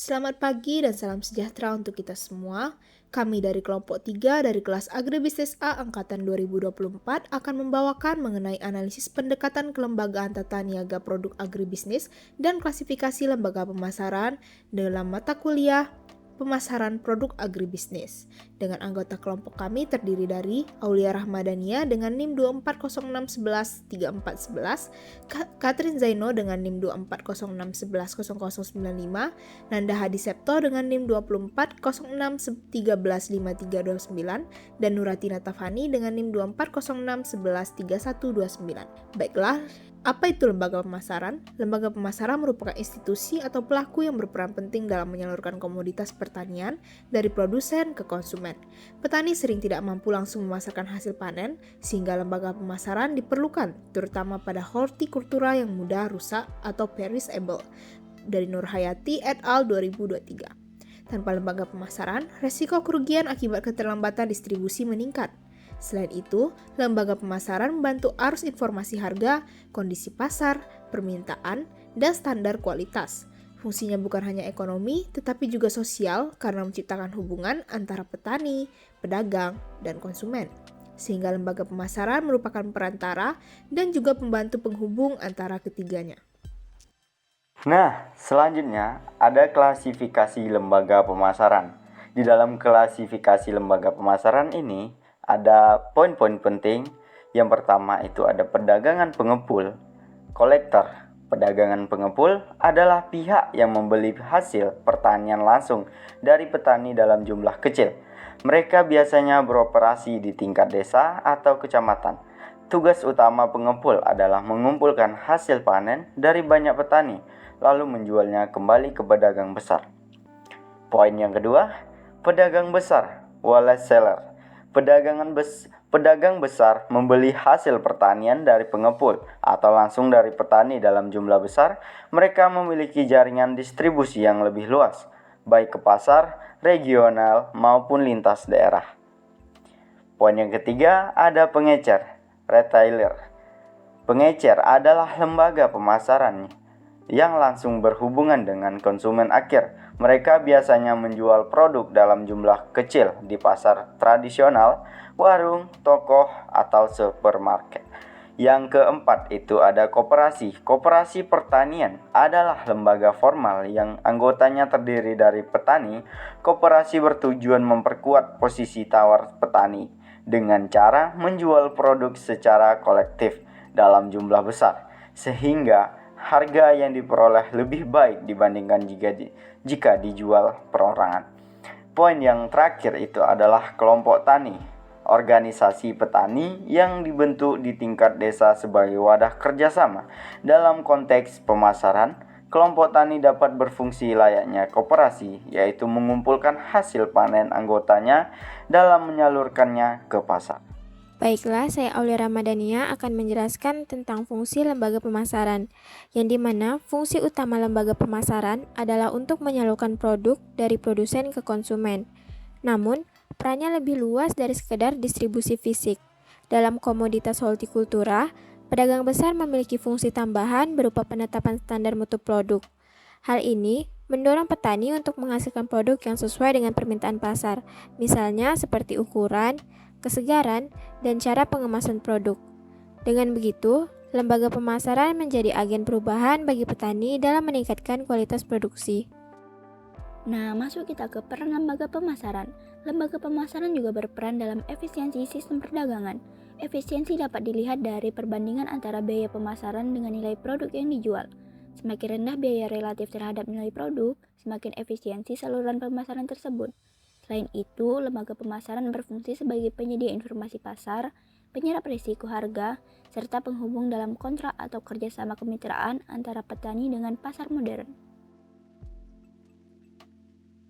Selamat pagi dan salam sejahtera untuk kita semua. Kami dari kelompok 3 dari kelas Agribisnis A angkatan 2024 akan membawakan mengenai analisis pendekatan kelembagaan tata niaga produk agribisnis dan klasifikasi lembaga pemasaran dalam mata kuliah pemasaran produk agribisnis. Dengan anggota kelompok kami terdiri dari Aulia Rahmadania dengan NIM 2406113411, Katrin Zaino dengan NIM 2406110095, Nanda Hadi Septo dengan NIM 2406135329, dan Nuratina Tafani dengan NIM 2406113129. Baiklah, apa itu lembaga pemasaran? Lembaga pemasaran merupakan institusi atau pelaku yang berperan penting dalam menyalurkan komoditas pertanian dari produsen ke konsumen. Petani sering tidak mampu langsung memasarkan hasil panen, sehingga lembaga pemasaran diperlukan, terutama pada hortikultura yang mudah rusak atau perishable. Dari Nurhayati et al. 2023. Tanpa lembaga pemasaran, resiko kerugian akibat keterlambatan distribusi meningkat. Selain itu, lembaga pemasaran membantu arus informasi harga, kondisi pasar, permintaan, dan standar kualitas. Fungsinya bukan hanya ekonomi, tetapi juga sosial karena menciptakan hubungan antara petani, pedagang, dan konsumen. Sehingga lembaga pemasaran merupakan perantara dan juga pembantu penghubung antara ketiganya. Nah, selanjutnya ada klasifikasi lembaga pemasaran. Di dalam klasifikasi lembaga pemasaran ini, ada poin-poin penting. Yang pertama itu ada perdagangan pengepul, kolektor. Perdagangan pengepul adalah pihak yang membeli hasil pertanian langsung dari petani dalam jumlah kecil. Mereka biasanya beroperasi di tingkat desa atau kecamatan. Tugas utama pengepul adalah mengumpulkan hasil panen dari banyak petani, lalu menjualnya kembali ke pedagang besar. Poin yang kedua, pedagang besar, wholesaler. Pedagang besar membeli hasil pertanian dari pengepul atau langsung dari petani dalam jumlah besar. Mereka memiliki jaringan distribusi yang lebih luas, baik ke pasar, regional, maupun lintas daerah. Poin yang ketiga, ada pengecer, retailer. Pengecer adalah lembaga pemasaran yang langsung berhubungan dengan konsumen akhir. Mereka biasanya menjual produk dalam jumlah kecil di pasar tradisional, warung, toko, atau supermarket. Yang keempat itu ada koperasi. Koperasi pertanian adalah lembaga formal yang anggotanya terdiri dari petani. Koperasi bertujuan memperkuat posisi tawar petani dengan cara menjual produk secara kolektif dalam jumlah besar, sehingga harga yang diperoleh lebih baik dibandingkan jika dijual perorangan. Poin yang terakhir itu adalah kelompok tani, organisasi petani yang dibentuk di tingkat desa sebagai wadah kerjasama. Dalam konteks pemasaran, kelompok tani dapat berfungsi layaknya koperasi, yaitu mengumpulkan hasil panen anggotanya dalam menyalurkannya ke pasar. Baiklah, saya Aulia Ramadania akan menjelaskan tentang fungsi lembaga pemasaran, yang dimana fungsi utama lembaga pemasaran adalah untuk menyalurkan produk dari produsen ke konsumen. Namun, perannya lebih luas dari sekedar distribusi fisik. Dalam komoditas hortikultura, pedagang besar memiliki fungsi tambahan berupa penetapan standar mutu produk. Hal ini mendorong petani untuk menghasilkan produk yang sesuai dengan permintaan pasar, misalnya seperti ukuran, kesegaran, dan cara pengemasan produk. Dengan begitu, lembaga pemasaran menjadi agen perubahan bagi petani dalam meningkatkan kualitas produksi. Nah, masuk kita ke peran lembaga pemasaran. Lembaga pemasaran juga berperan dalam efisiensi sistem perdagangan. Efisiensi dapat dilihat dari perbandingan antara biaya pemasaran dengan nilai produk yang dijual. Semakin rendah biaya relatif terhadap nilai produk, semakin efisiensi saluran pemasaran tersebut. Selain itu, lembaga pemasaran berfungsi sebagai penyedia informasi pasar, penyerap risiko harga, serta penghubung dalam kontrak atau kerjasama kemitraan antara petani dengan pasar modern.